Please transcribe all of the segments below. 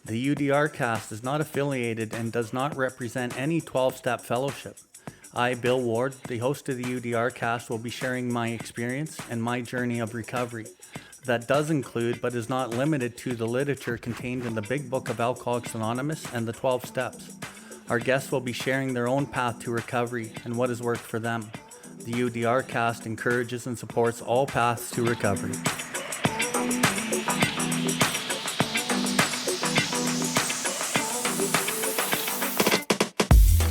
The UDRcast is not affiliated and does not represent any 12-step fellowship. I, Bill Ward, the host of the UDRcast, will be sharing my experience and my journey of recovery. That does include, but is not limited to, the literature contained in the Big Book of Alcoholics Anonymous and the 12 Steps. Our guests will be sharing their own path to recovery and what has worked for them. The UDRcast encourages and supports all paths to recovery.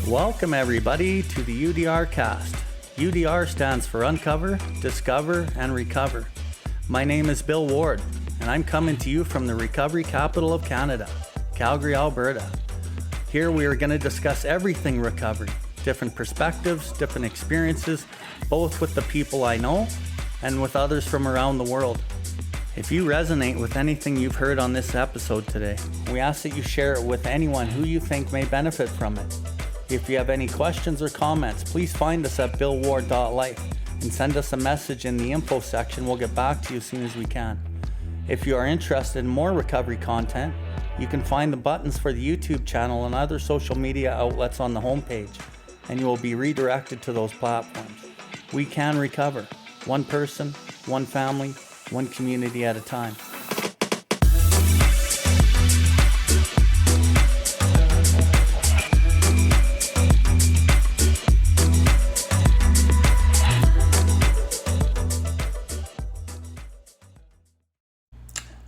Welcome everybody to the UDRcast. UDR stands for Uncover, Discover, and Recover. My name is Bill Ward, and I'm coming to you from the recovery capital of Canada, Calgary, Alberta. Here we are going to discuss everything recovery, different perspectives, different experiences, both with the people I know and with others from around the world. If you resonate with anything you've heard on this episode today, we ask that you share it with anyone who you think may benefit from it. If you have any questions or comments, please find us at BILLWARDLIFE and send us a message in the info section. We'll get back to you as soon as we can. If you are interested in more recovery content, you can find the buttons for the YouTube channel and other social media outlets on the homepage, and you will be redirected to those platforms. We can recover, one person, one family, one community at a time.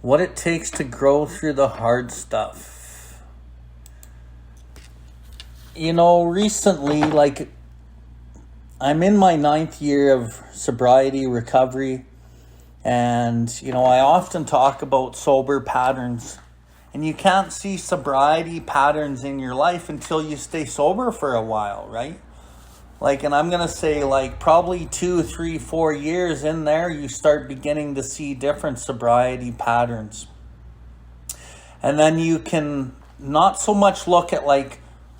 What it takes to grow through the hard stuff. Recently, I'm in my 9th year of sobriety recovery, and, I often talk about sober patterns, and you can't see sobriety patterns in your life until you stay sober for a while, right? And I'm going to say probably 2, 3, 4 years in there, you start beginning to see different sobriety patterns. And then you can not so much look at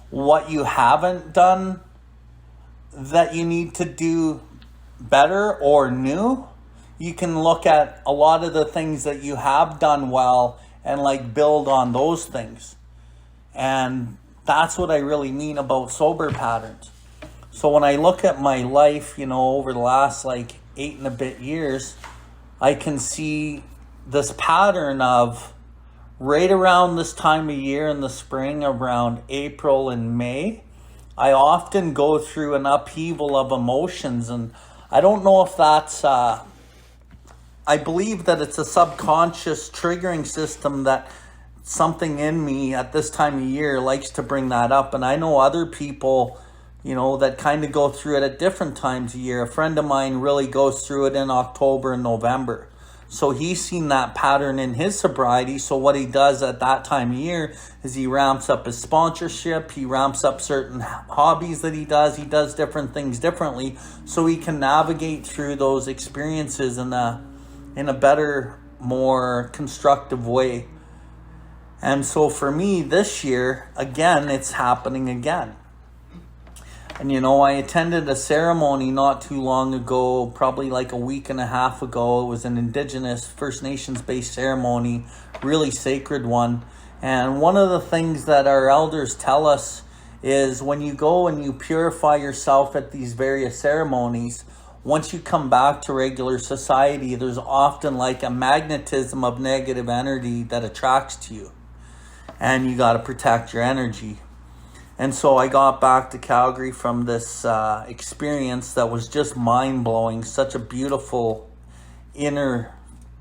what you haven't done that you need to do better or new. You can look at a lot of the things that you have done well and build on those things. And that's what I really mean about sober patterns. So when I look at my life, over the last 8 and a bit years, I can see this pattern of right around this time of year in the spring, around April and May, I often go through an upheaval of emotions. And I don't know if that's, I believe that it's a subconscious triggering system that something in me at this time of year likes to bring that up. And I know other people that kind of go through it at different times of year. A friend of mine really goes through it in October and November. So he's seen that pattern in his sobriety. So what he does at that time of year is he ramps up his sponsorship. He ramps up certain hobbies that he does. He does different things differently so he can navigate through those experiences in a better, more constructive way. And so for me this year, again, it's happening again. And I attended a ceremony not too long ago, probably a week and a half ago. It was an Indigenous First Nations based ceremony, really sacred one. And one of the things that our elders tell us is when you go and you purify yourself at these various ceremonies, once you come back to regular society, there's often a magnetism of negative energy that attracts to you. And you got to protect your energy. And so I got back to Calgary from this experience that was just mind-blowing, such a beautiful inner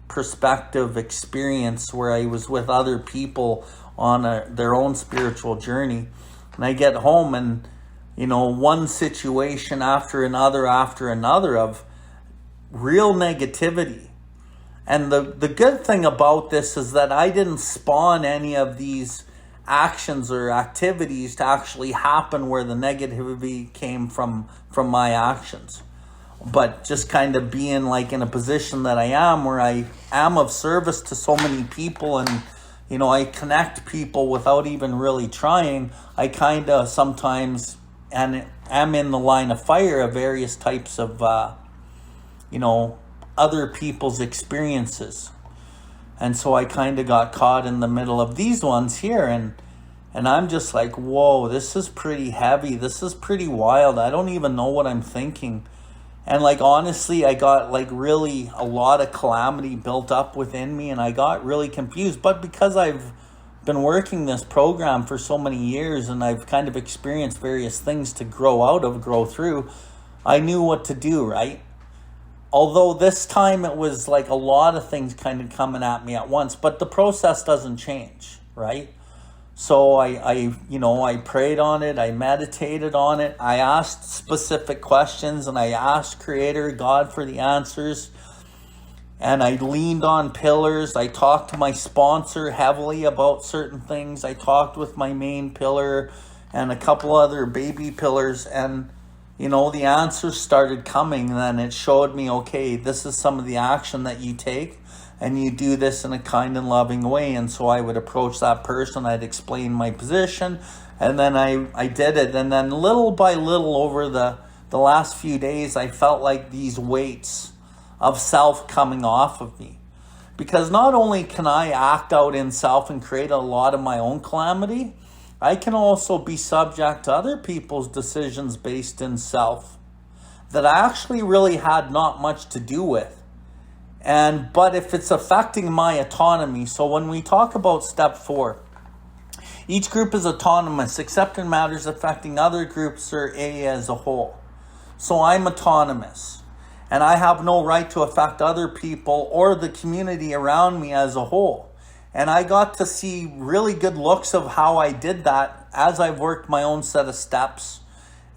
perspective experience where I was with other people on their own spiritual journey. And I get home and, one situation after another of real negativity. And the good thing about this is that I didn't spawn any of these actions or activities to actually happen where the negativity came from my actions, but just kind of being in a position that I am where I am of service to so many people, and I connect people without even really trying. I kind of sometimes and am in the line of fire of various types of other people's experiences. And so I kind of got caught in the middle of these ones here, and I'm just like, whoa, this is pretty heavy. This is pretty wild. I don't even know what I'm thinking. And like, honestly, I got like really a lot of calamity built up within me, and I got really confused. But because I've been working this program for so many years, and I've kind of experienced various things to grow through, I knew what to do, right? Although this time it was like a lot of things kind of coming at me at once, but the process doesn't change, right? So I prayed on it, I meditated on it, I asked specific questions, and I asked Creator God for the answers, and I leaned on pillars. I talked to my sponsor heavily about certain things. I talked with my main pillar and a couple other baby pillars, and the answers started coming. And then it showed me, okay, this is some of the action that you take, and you do this in a kind and loving way. And so I would approach that person, I'd explain my position, and then I did it. And then little by little over the last few days, I felt like these weights of self coming off of me. Because not only can I act out in self and create a lot of my own calamity, I can also be subject to other people's decisions based in self that I actually really had not much to do with. But if it's affecting my autonomy, so when we talk about step 4, each group is autonomous except in matters affecting other groups or A as a whole. So I'm autonomous, and I have no right to affect other people or the community around me as a whole. And I got to see really good looks of how I did that as I've worked my own set of steps.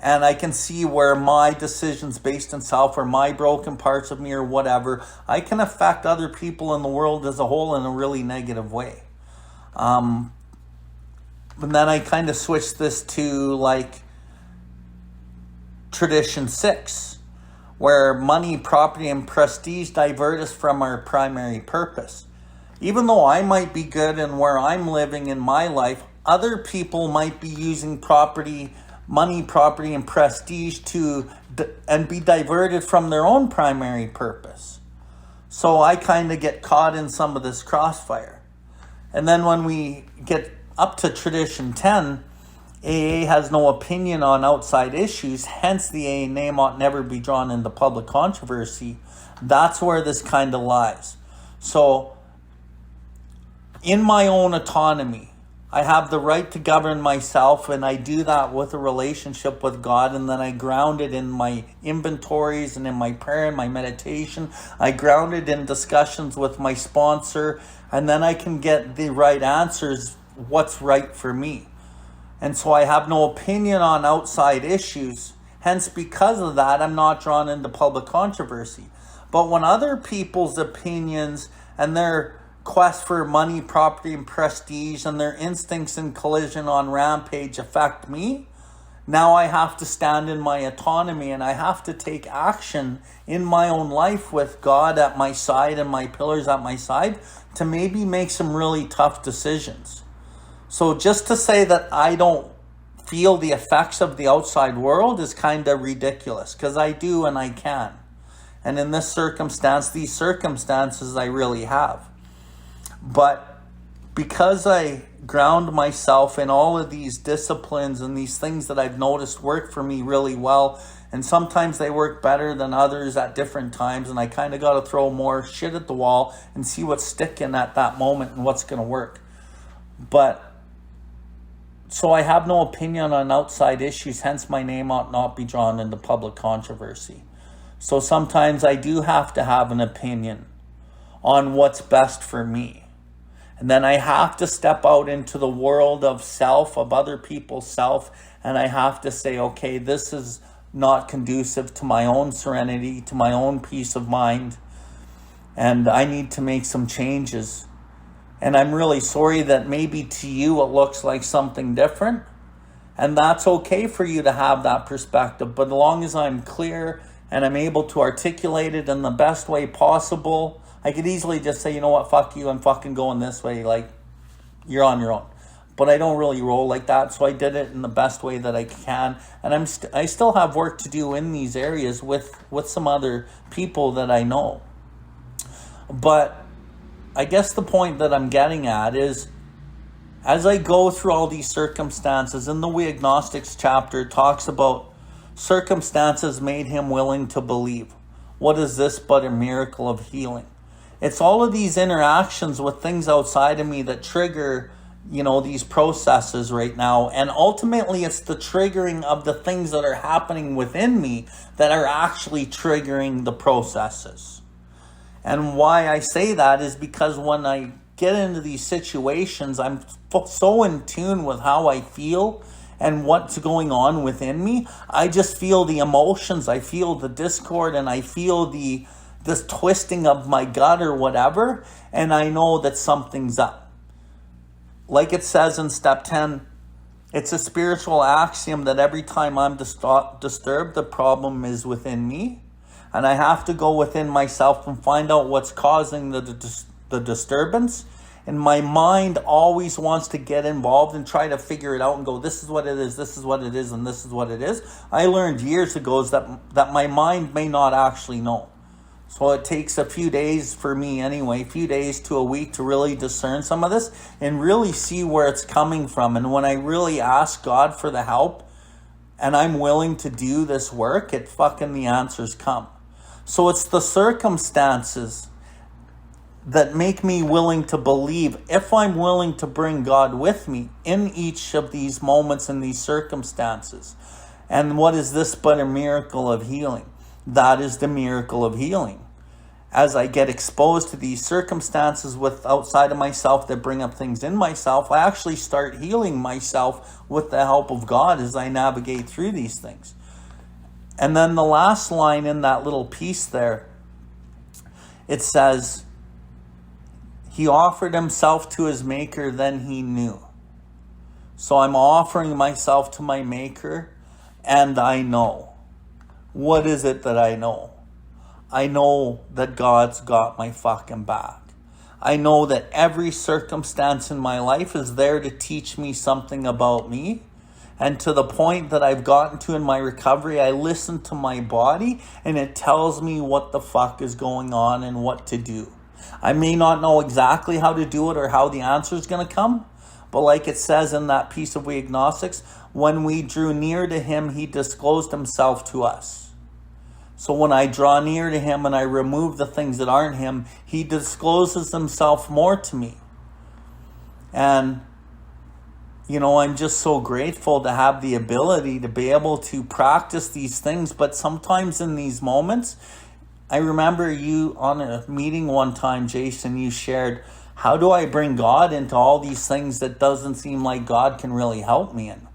And I can see where my decisions based in self, or my broken parts of me, or whatever, I can affect other people in the world as a whole in a really negative way. And then I kind of switched this to like tradition 6, where money, property, and prestige divert us from our primary purpose. Even though I might be good in where I'm living in my life, other people might be using money, property, and prestige and be diverted from their own primary purpose. So I kind of get caught in some of this crossfire. And then when we get up to tradition 10, AA has no opinion on outside issues, hence the AA name ought never be drawn into public controversy. That's where this kind of lies. So in my own autonomy, I have the right to govern myself, and I do that with a relationship with God, and then I ground it in my inventories and in my prayer and my meditation. I ground it in discussions with my sponsor, and then I can get the right answers, what's right for me. And so I have no opinion on outside issues. Hence, because of that, I'm not drawn into public controversy. But when other people's opinions and their quest for money, property, and prestige, and their instincts in collision on rampage affect me, now I have to stand in my autonomy, and I have to take action in my own life with God at my side and my pillars at my side to maybe make some really tough decisions. So just to say that I don't feel the effects of the outside world is kind of ridiculous, because I do and I can. And in these circumstances, I really have. But because I ground myself in all of these disciplines and these things that I've noticed work for me really well, and sometimes they work better than others at different times, and I kind of got to throw more shit at the wall and see what's sticking at that moment and what's going to work. So I have no opinion on outside issues, hence my name ought not be drawn into public controversy. So sometimes I do have to have an opinion on what's best for me. And then I have to step out into the world of self, of other people's self, and I have to say, okay, this is not conducive to my own serenity, to my own peace of mind, and I need to make some changes. And I'm really sorry that maybe to you it looks like something different, and that's okay for you to have that perspective. But as long as I'm clear and I'm able to articulate it in the best way possible, I could easily just say, you know what, fuck you, I'm fucking going this way, like, you're on your own. But I don't really roll like that, so I did it in the best way that I can. And I still have work to do in these areas with some other people that I know. But I guess the point that I'm getting at is, as I go through all these circumstances, in the We Agnostics chapter, it talks about circumstances made him willing to believe. What is this but a miracle of healing? It's all of these interactions with things outside of me that trigger, these processes right now. And ultimately, it's the triggering of the things that are happening within me that are actually triggering the processes. And why I say that is because when I get into these situations, I'm so in tune with how I feel and what's going on within me. I just feel the emotions, I feel the discord, and I feel this twisting of my gut or whatever, and I know that something's up. Like it says in step 10, it's a spiritual axiom that every time I'm disturbed, the problem is within me, and I have to go within myself and find out what's causing the disturbance. And my mind always wants to get involved and try to figure it out and go, this is what it is, this is what it is, and this is what it is. I learned years ago that my mind may not actually know. So it takes a few days for me anyway, a few days to a week to really discern some of this and really see where it's coming from. And when I really ask God for the help and I'm willing to do this work, the answers come. So it's the circumstances that make me willing to believe, if I'm willing to bring God with me in each of these moments and these circumstances. And what is this but a miracle of healing? That is the miracle of healing. As I get exposed to these circumstances with outside of myself that bring up things in myself, I actually start healing myself with the help of God as I navigate through these things. And then the last line in that little piece there, it says, he offered himself to his maker, then he knew. So I'm offering myself to my maker, and I know. What is it that I know? I know that God's got my fucking back. I know that every circumstance in my life is there to teach me something about me. And to the point that I've gotten to in my recovery, I listen to my body and it tells me what the fuck is going on and what to do. I may not know exactly how to do it or how the answer is going to come. But like it says in that piece of We Agnostics, when we drew near to him, he disclosed himself to us. So when I draw near to him and I remove the things that aren't him, he discloses himself more to me. And, I'm just so grateful to have the ability to be able to practice these things. But sometimes in these moments, I remember you on a meeting one time, Jason, you shared, how do I bring God into all these things that doesn't seem like God can really help me in?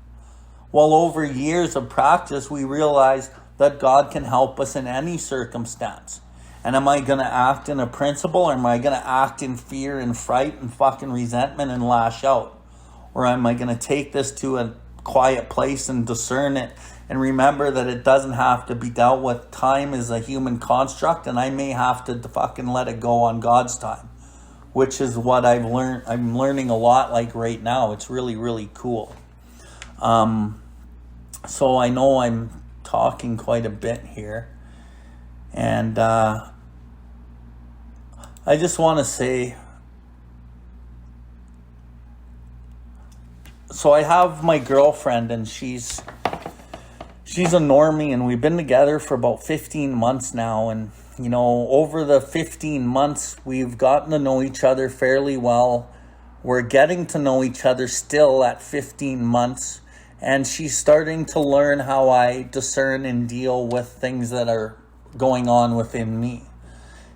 Well, over years of practice, we realized that God can help us in any circumstance. And am I going to act in a principle, or am I going to act in fear and fright and fucking resentment and lash out? Or am I going to take this to a quiet place and discern it and remember that it doesn't have to be dealt with? Time is a human construct, and I may have to fucking let it go on God's time, which is what I've learned. I'm learning a lot like right now. It's really, really cool. So I know I'm talking quite a bit here. And I just want to say, so I have my girlfriend, and she's a normie, and we've been together for about 15 months now. And, over the 15 months, we've gotten to know each other fairly well. We're getting to know each other still at 15 months. And she's starting to learn how I discern and deal with things that are going on within me.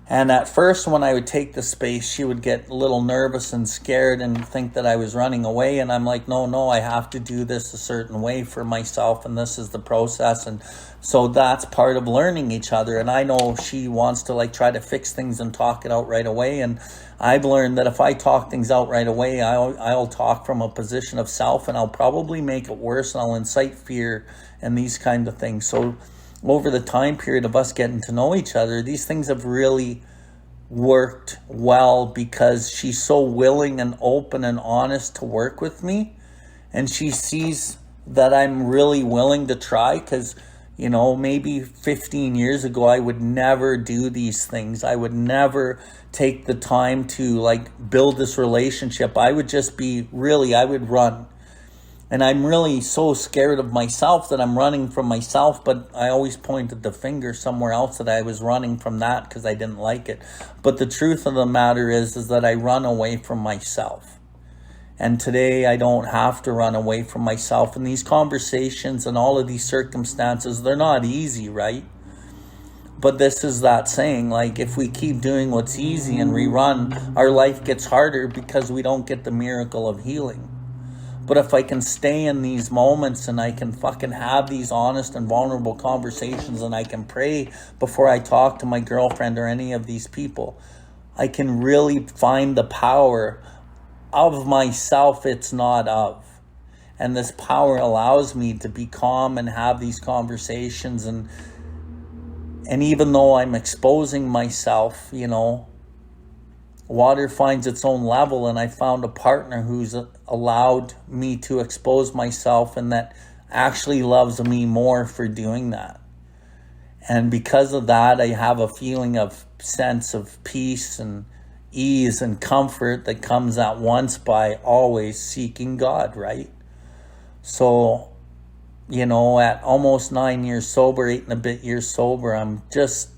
And at first, when I would take the space, she would get a little nervous and scared and think that I was running away. And I'm like, no, I have to do this a certain way for myself. And this is the process. And so that's part of learning each other. And I know she wants to try to fix things and talk it out right away. And I've learned that if I talk things out right away, I'll talk from a position of self, and I'll probably make it worse, and I'll incite fear and these kind of things. So over the time period of us getting to know each other, these things have really worked well because she's so willing and open and honest to work with me. And she sees that I'm really willing to try because, You know, maybe 15 years ago, I would never do these things. I would never take the time to like build this relationship. I would just be really, I would run. And I'm really so scared of myself that I'm running from myself, but I always pointed the finger somewhere else that I was running from that because I didn't like it. But the truth of the matter is that I run away from myself. And today I don't have to run away from myself. And these conversations and all of these circumstances, they're not easy, right? But this is that saying, like, if we keep doing what's easy and we run, our life gets harder because we don't get the miracle of healing. But if I can stay in these moments and I can fucking have these honest and vulnerable conversations and I can pray before I talk to my girlfriend or any of these people, I can really find the power of myself it's not of. And this power allows me to be calm and have these conversations. And even though I'm exposing myself, you know, water finds its own level, and I found a partner who's allowed me to expose myself and that actually loves me more for doing that. And because of that, I have a feeling of sense of peace and ease and comfort that comes at once by always seeking God, right? So, you know, at almost 9 years sober, 8 and a bit years sober, I'm just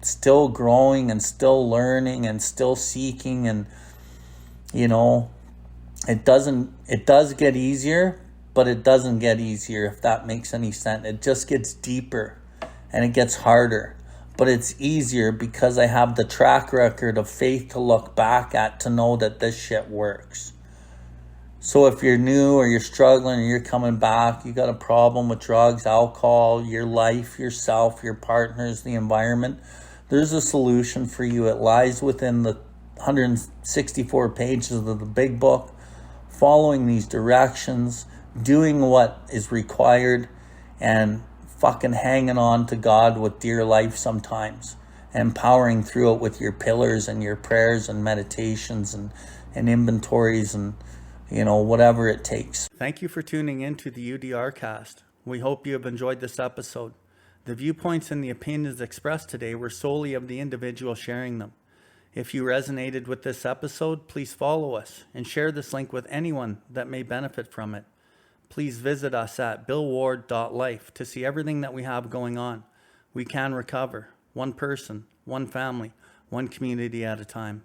still growing and still learning and still seeking. And you know, it does get easier, but it doesn't get easier, if that makes any sense. It just gets deeper and it gets harder, but it's easier because I have the track record of faith to look back at to know that this shit works. So if you're new or you're struggling or you're coming back, you got a problem with drugs, alcohol, your life, yourself, your partners, the environment, there's a solution for you. It lies within the 164 pages of the big book, following these directions, doing what is required, and fucking hanging on to God with dear life sometimes, and powering through it with your pillars and your prayers and meditations and inventories and, you know, whatever it takes. Thank you for tuning in to the UDRcast. We hope you have enjoyed this episode. The viewpoints and the opinions expressed today were solely of the individual sharing them. If you resonated with this episode, please follow us and share this link with anyone that may benefit from it. Please visit us at BILLWARDLIFE to see everything that we have going on. We can recover, one person, one family, one community at a time.